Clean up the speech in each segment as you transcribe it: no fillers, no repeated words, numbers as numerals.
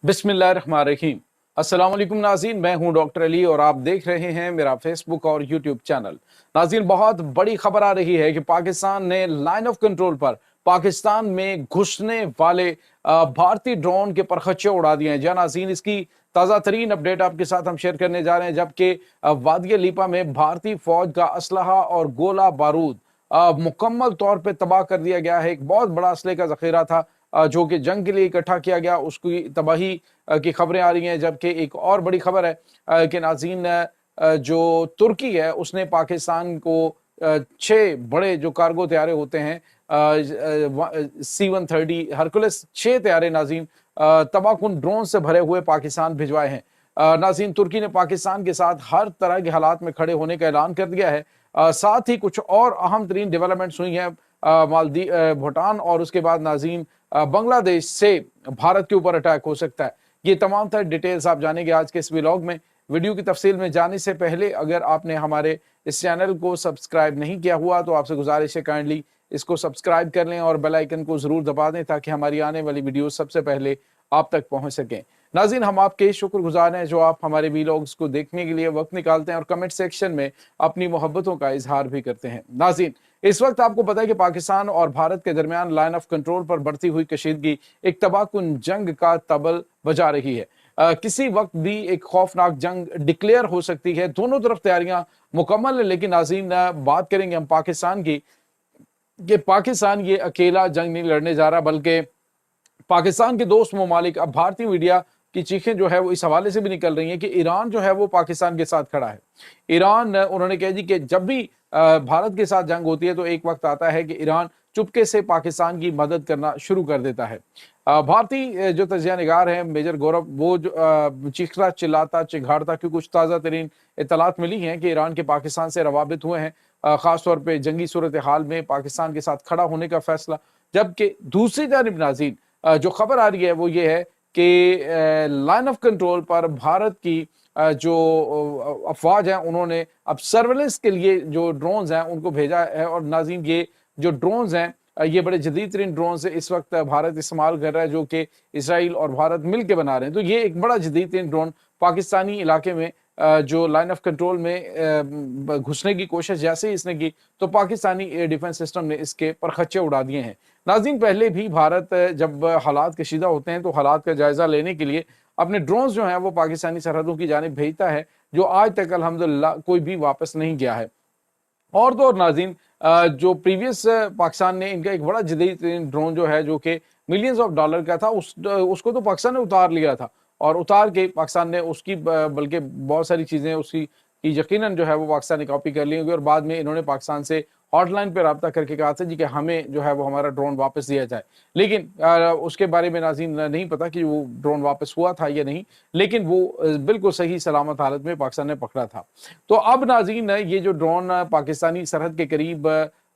बिस्मिल्लाहिर्रहमानिर्रहीम। अस्सलाम वालेकुम नाज़रीन, मैं हूं डॉक्टर अली और आप देख रहे हैं मेरा फेसबुक और यूट्यूब चैनल। नाज़रीन, बहुत बड़ी खबर आ रही है कि पाकिस्तान ने लाइन ऑफ कंट्रोल पर पाकिस्तान में घुसने वाले भारतीय ड्रोन के परखच्चे उड़ा दिए हैं। जी नाज़रीन, इसकी ताज़ा तरीन अपडेट आपके साथ हम शेयर करने जा रहे हैं, जबकि वादिया लीपा में भारतीय फौज का असलहा और गोला बारूद मुकम्मल तौर पर तबाह कर दिया गया है। एक बहुत बड़ा असले का जखीरा था जो कि जंग के लिए इकट्ठा किया गया, उसकी तबाही की खबरें आ रही हैं। जबकि एक और बड़ी खबर है कि नाज़रीन, जो तुर्की है उसने पाकिस्तान को 6 बड़े जो कार्गो तैयारे होते हैं C-130 हरकुलस 6 तैयारे नाज़रीन तबाहकुन ड्रोन से भरे हुए पाकिस्तान भिजवाए हैं। नाज़रीन, तुर्की ने पाकिस्तान के साथ हर तरह के हालात में खड़े होने का ऐलान कर दिया है। साथ ही कुछ और अहम तरीन डेवलपमेंट्स हुई हैं मालदीव, भूटान और उसके बाद नाज़रीन बांग्लादेश से भारत के ऊपर अटैक हो सकता है। ये तमाम तर डिटेल्स आप जानेंगे आज के इस व्लॉग में। वीडियो की तफसील में जाने से पहले अगर आपने हमारे इस चैनल को सब्सक्राइब नहीं किया हुआ तो आपसे गुजारिश है काइंडली इसको सब्सक्राइब कर लें और बेल आइकन को ज़रूर दबा दें ताकि हमारी आने वाली वीडियो सबसे पहले आप तक पहुंच सकें। नाज़रीन, हम आपके शुक्रगुजार हैं जो आप हमारे व्लॉग्स को देखने के लिए वक्त निकालते हैं और कमेंट सेक्शन में अपनी मोहब्बतों का इजहार भी करते हैं। नाज़रीन, इस वक्त आपको पता है कि पाकिस्तान और भारत के दरमियान लाइन ऑफ कंट्रोल पर बढ़ती हुई कशीदगी एक तबाहकुन जंग का तबल बजा रही है। किसी वक्त भी एक खौफनाक जंग डिक्लेयर हो सकती है। दोनों तरफ तैयारियां मुकम्मल है, लेकिन नाज़रीन बात करेंगे हम पाकिस्तान की कि पाकिस्तान ये अकेला जंग नहीं लड़ने जा रहा, बल्कि पाकिस्तान के दोस्त ममालिक, अब भारतीय मीडिया की चीखें जो है वो इस हवाले से भी निकल रही हैं कि ईरान जो है वो पाकिस्तान के साथ खड़ा है। ईरान, उन्होंने कहा जी कि जब भी भारत के साथ जंग होती है तो एक वक्त आता है कि ईरान चुपके से पाकिस्तान की मदद करना शुरू कर देता है। भारतीय जो तजिया निगार है मेजर गौरव, वो जो चीखता चिल्लाता चिघाड़ता, क्योंकि कुछ ताज़ा तरीन इतलात मिली हैं कि ईरान के पाकिस्तान से रवाबित हुए हैं, ख़ासतौर पर जंगी सूरत हाल में पाकिस्तान के साथ खड़ा होने का फैसला। जबकि दूसरी जानिब नाज़रीन जो खबर आ रही है वो ये है कि लाइन ऑफ कंट्रोल पर भारत की जो अफवाज हैं उन्होंने अब सर्वेलेंस के लिए जो ड्रोन्स हैं उनको भेजा है। और नाज़रीन, ये जो ड्रोन्स हैं ये बड़े जदीद तरीन ड्रोन्स है इस वक्त भारत इस्तेमाल कर रहा है, जो कि इसराइल और भारत मिल के बना रहे हैं। तो ये एक बड़ा जदीद तरीन ड्रोन पाकिस्तानी इलाके में जो लाइन ऑफ कंट्रोल में घुसने की कोशिश जैसे ही इसने की तो पाकिस्तानी एयर डिफेंस सिस्टम ने इसके परखच्चे उड़ा दिए हैं। नाज़रीन, पहले भी भारत जब हालात कशीदा होते हैं तो हालात का जायजा लेने के लिए अपने ड्रोन्स जो हैं वो पाकिस्तानी सरहदों की जानिब भेजता है, जो आज तक अल्हम्दुलिल्लाह कोई भी वापस नहीं गया है। और तो और नाज़रीन, जो प्रीवियस पाकिस्तान ने इनका एक बड़ा जदीद ड्रोन जो है जो कि मिलियंस ऑफ डॉलर का था, उसको तो पाकिस्तान ने उतार लिया था और उतार के पाकिस्तान ने उसकी बल्कि बहुत सारी चीज़ें उसकी की यकीनन जो है वो पाकिस्तान ने कॉपी कर ली होगी और बाद में इन्होंने पाकिस्तान से हॉटलाइन पर रब्ता करके कहा था जी कि हमें जो है वो हमारा ड्रोन वापस दिया जाए। लेकिन उसके बारे में नाज़रीन नहीं पता कि वो ड्रोन वापस हुआ था या नहीं, लेकिन वो बिल्कुल सही सलामत हालत में पाकिस्तान ने पकड़ा था। तो अब नाज़रीन, ये जो ड्रोन पाकिस्तानी सरहद के करीब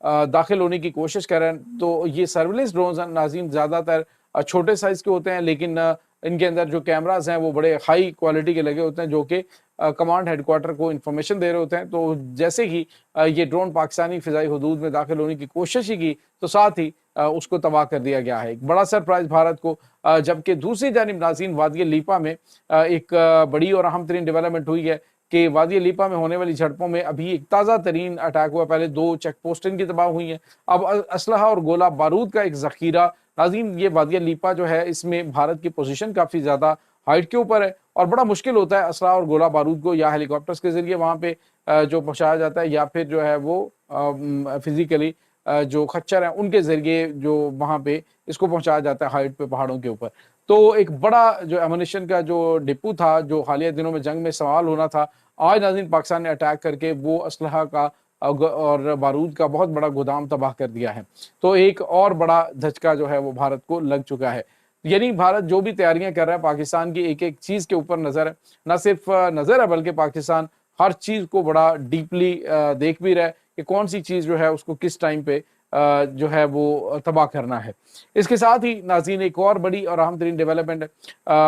दाखिल होने की कोशिश कर रहे हैं, तो ये सर्विलेंस ड्रोन नाज़रीन ज़्यादातर छोटे साइज़ के होते हैं, लेकिन इनके अंदर जो कैमराज हैं वो बड़े हाई क्वालिटी के लगे होते हैं, जो कि कमांड हेडक्वार्टर को इंफॉर्मेशन दे रहे होते हैं। तो जैसे ही ये ड्रोन पाकिस्तानी फ़िज़ाई हदूद में दाखिल होने की कोशिश ही की तो साथ ही उसको तबाह कर दिया गया है। एक बड़ा सरप्राइज़ भारत को। जबकि दूसरी जानिब नाज़रीन, वादिया लीपा में एक बड़ी और अहम तरीन डेवलपमेंट हुई है कि वादिया लीपा में होने वाली झड़पों में अभी एक ताज़ा तरीन अटैक हुआ। पहले 2 चेक पोस्ट इनकी तबाह हुई हैं, अब असलहा और गोला बारूद का एक ज़ख़ीरा। नाज़रीन, ये वादिया लीपा जो है इसमें भारत की पोजीशन काफ़ी ज़्यादा हाइट के ऊपर है और बड़ा मुश्किल होता है असलहा और गोला बारूद को या हेलीकॉप्टर्स के ज़रिए वहाँ पे जो पहुँचाया जाता है या फिर जो है वो फिज़िकली जो खच्चर हैं उनके ज़रिए जो वहाँ पे इसको पहुँचाया जाता है हाइट पे पहाड़ों के ऊपर। तो एक बड़ा जो एमुनिशन का जो डिपो था, जो हालिया दिनों में जंग में इस्तेमाल होना था, आज नाज़रीन पाकिस्तान ने अटैक करके वो असलहा का और बारूद का बहुत बड़ा गोदाम तबाह कर दिया है। तो एक और बड़ा धचका जो है वो भारत को लग चुका है। यानी भारत जो भी तैयारियां कर रहा है, पाकिस्तान की एक एक चीज़ के ऊपर नज़र है। न सिर्फ नज़र है बल्कि पाकिस्तान हर चीज़ को बड़ा डीपली देख भी रहा है कि कौन सी चीज़ जो है उसको किस टाइम पे जो है वो तबाह करना है। इसके साथ ही नाज़रीन, एक और बड़ी और अहम तरीन डेवलपमेंट है।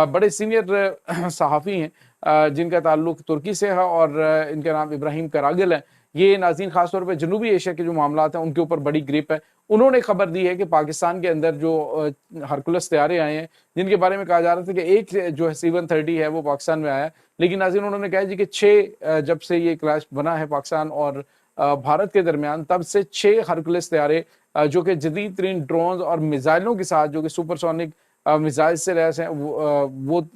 बड़े सीनियर सहाफ़ी हैं जिनका ताल्लुक तुर्की से है और इनका नाम इब्राहिम करागिल है। ये नाज़रीन खासतौर पे जनूबी एशिया के जो मामलात हैं उनके ऊपर बड़ी ग्रिप है। उन्होंने खबर दी है कि पाकिस्तान के अंदर जो हरकुलस तैयारे आए हैं, जिनके बारे में कहा जा रहा था कि एक जो है C-130 है वो पाकिस्तान में आया, लेकिन नाज़रीन उन्होंने कहा जी कि 6 जब से ये क्लैश बना है पाकिस्तान और भारत के दरमियान, तब से 6 हरकुलस तैयारे जो कि जदीद तरीन ड्रोन और मिसाइलों के साथ, जो कि सुपरसोनिक मिसाइल से लैस हैं, वो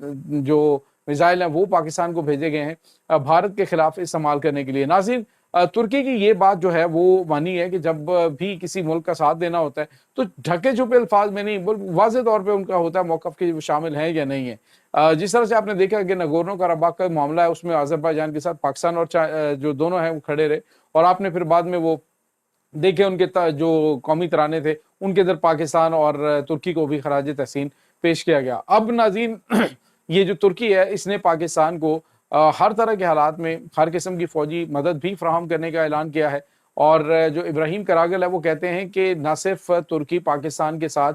जो मिसाइल हैं वो पाकिस्तान को भेजे गए हैं भारत के खिलाफ इस्तेमाल करने के लिए। नाज़रीन तुर्की की ये बात जो है वो मानी है कि जब भी किसी मुल्क का साथ देना होता है तो ढके छुपे अल्फाज में नहीं, वाज़ेह तौर पे उनका होता है मौक़िफ़ कि वो शामिल हैं या नहीं है। जिस तरह से आपने देखा कि नगोर्नो कराबाख का मामला है, उसमें अज़रबैजान के साथ पाकिस्तान और जो दोनों हैं वो खड़े रहे, और आपने फिर बाद में वो देखे उनके जो कौमी तराने थे उनके अंदर पाकिस्तान और तुर्की को भी खराज तहसीन पेश किया गया। अब नाज़रीन ये जो तुर्की है इसने पाकिस्तान को हर तरह के हालात में हर किस्म की फौजी मदद भी फराहम करने का ऐलान किया है, और जो इब्राहिम करागल है वो कहते हैं कि न सिर्फ तुर्की पाकिस्तान के साथ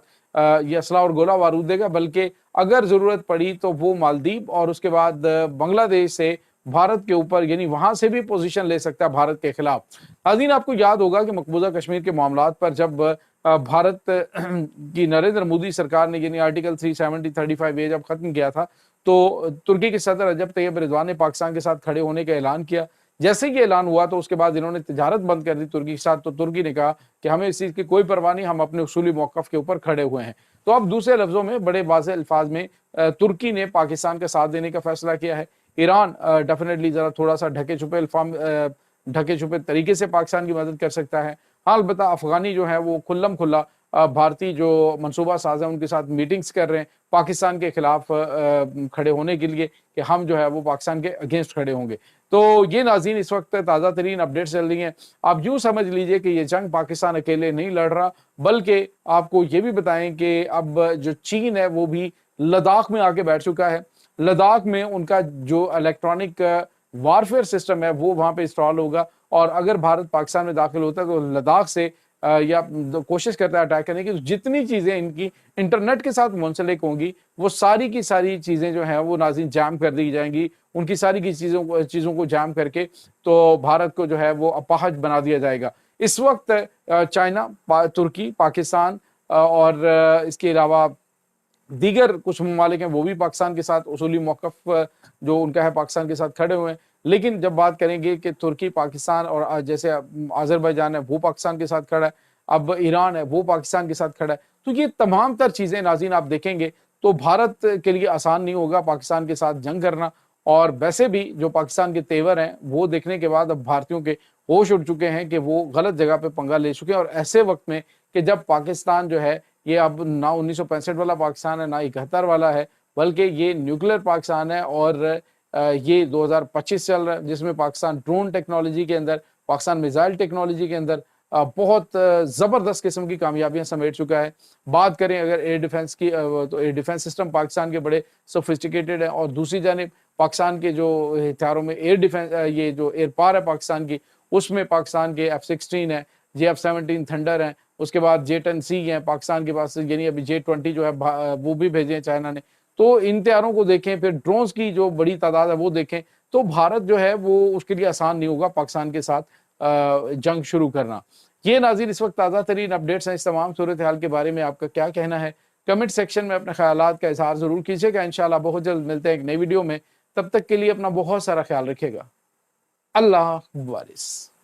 ये असला और गोला बारूद देगा, बल्कि अगर ज़रूरत पड़ी तो वो मालदीव और उसके बाद बांग्लादेश से भारत के ऊपर, यानी वहां से भी पोजीशन ले सकता है भारत के खिलाफ। नाज़रीन आपको याद होगा कि मकबूजा कश्मीर के मामलात पर जब भारत की नरेंद्र मोदी सरकार ने यानी आर्टिकल 370-35A जब खत्म किया था, तो तुर्की के सदर रजब तैयब एर्दोगान ने पाकिस्तान के साथ खड़े होने का ऐलान किया। जैसे ही ऐलान हुआ तो उसके बाद इन्होंने तिजारत बंद कर दी तुर्की के साथ, तो तुर्की ने कहा कि हमें इस चीज़ की कोई परवाह नहीं, हम अपने उसूली मौक़िफ़ के ऊपर खड़े हुए हैं। तो अब दूसरे लफ्ज़ों में बड़े वाज़ेह अल्फाज में तुर्की ने पाकिस्तान का साथ देने का फैसला किया है। ईरान डेफिनेटली ज़रा थोड़ा सा ढके छुपे तरीके से पाकिस्तान की मदद कर सकता है। हाँ, अलबत्ता अफ़गानी जो है वो खुल्लम खुल्ला भारतीय जो मनसूबा साज़ हैं उनके साथ मीटिंग्स कर रहे हैं पाकिस्तान के खिलाफ खड़े होने के लिए कि हम जो है वो पाकिस्तान के अगेंस्ट खड़े होंगे। तो ये नाज़रीन इस वक्त ताज़ा तरीन अपडेट्स चल रही हैं। आप यूँ समझ लीजिए कि ये जंग पाकिस्तान अकेले नहीं लड़ रहा, बल्कि आपको ये भी बताएं कि अब जो चीन है वो भी लद्दाख में आके बैठ चुका है। लद्दाख में उनका जो इलेक्ट्रॉनिक वारफेयर सिस्टम है वो वहाँ पे इंस्टॉल होगा, और अगर भारत पाकिस्तान में दाखिल होता है तो लद्दाख से या कोशिश करता है अटैक करने की, तो जितनी चीज़ें इनकी इंटरनेट के साथ मुंसलिक होंगी वो सारी की सारी चीज़ें जो हैं वो नाज़रीन जाम कर दी जाएंगी। उनकी सारी की चीज़ों को जाम करके तो भारत को जो है वो अपाहज बना दिया जाएगा। इस वक्त चाइना, तुर्की, पाकिस्तान और इसके अलावा दीगर कुछ ममालिक हैं वो भी पाकिस्तान के साथ उसूली मौक़िफ़ जो उनका है पाकिस्तान के साथ खड़े हुए हैं। लेकिन जब बात करेंगे कि तुर्की, पाकिस्तान और जैसे अज़रबैजान है वो पाकिस्तान के साथ खड़ा है, अब ईरान है वो पाकिस्तान के साथ खड़ा है, तो ये तमाम तर चीज़ें नाज़रीन आप देखेंगे तो भारत के लिए आसान नहीं होगा पाकिस्तान के साथ जंग करना। और वैसे भी जो पाकिस्तान के तेवर हैं वो देखने के बाद अब भारतीयों के होश उड़ चुके हैं कि वो गलत जगह पे पंगा ले चुके हैं, और ऐसे वक्त में कि जब पाकिस्तान जो है ये अब ना 1965 वाला पाकिस्तान है ना 71 वाला है, बल्कि ये न्यूक्लियर पाकिस्तान है, और ये 2025 चल रहा है जिसमें पाकिस्तान ड्रोन टेक्नोलॉजी के अंदर, पाकिस्तान मिसाइल टेक्नोलॉजी के अंदर बहुत ज़बरदस्त किस्म की कामयाबियां समेट चुका है। बात करें अगर एयर डिफेंस की तो एयर डिफेंस सिस्टम पाकिस्तान के बड़े सोफिस्टिकेटेड है, और दूसरी जानिब पाकिस्तान के जो हथियारों में एयर डिफेंस ये जो एयर पावर है पाकिस्तान की, उसमें पाकिस्तान के F-16 है, JF-17 थंडर हैं, उसके बाद J-10C हैं पाकिस्तान के पास, यानी अभी J-20 जो है वो भी भेजे हैं चाइना ने। तो इन तैयारों को देखें, फिर ड्रोन्स की जो बड़ी तादाद है वो देखें, तो भारत जो है वो उसके लिए आसान नहीं होगा पाकिस्तान के साथ जंग शुरू करना। ये नाज़रीन इस वक्त ताज़ा तरीन अपडेट्स हैं। इस तमाम सूरत हाल के बारे में आपका क्या कहना है? कमेंट सेक्शन में अपने ख्यालात का इज़हार ज़रूर कीजिएगा। इंशाअल्लाह बहुत जल्द मिलते हैं एक नई वीडियो में। तब तक के लिए अपना बहुत सारा ख्याल रखिएगा। अल्लाह वारिस।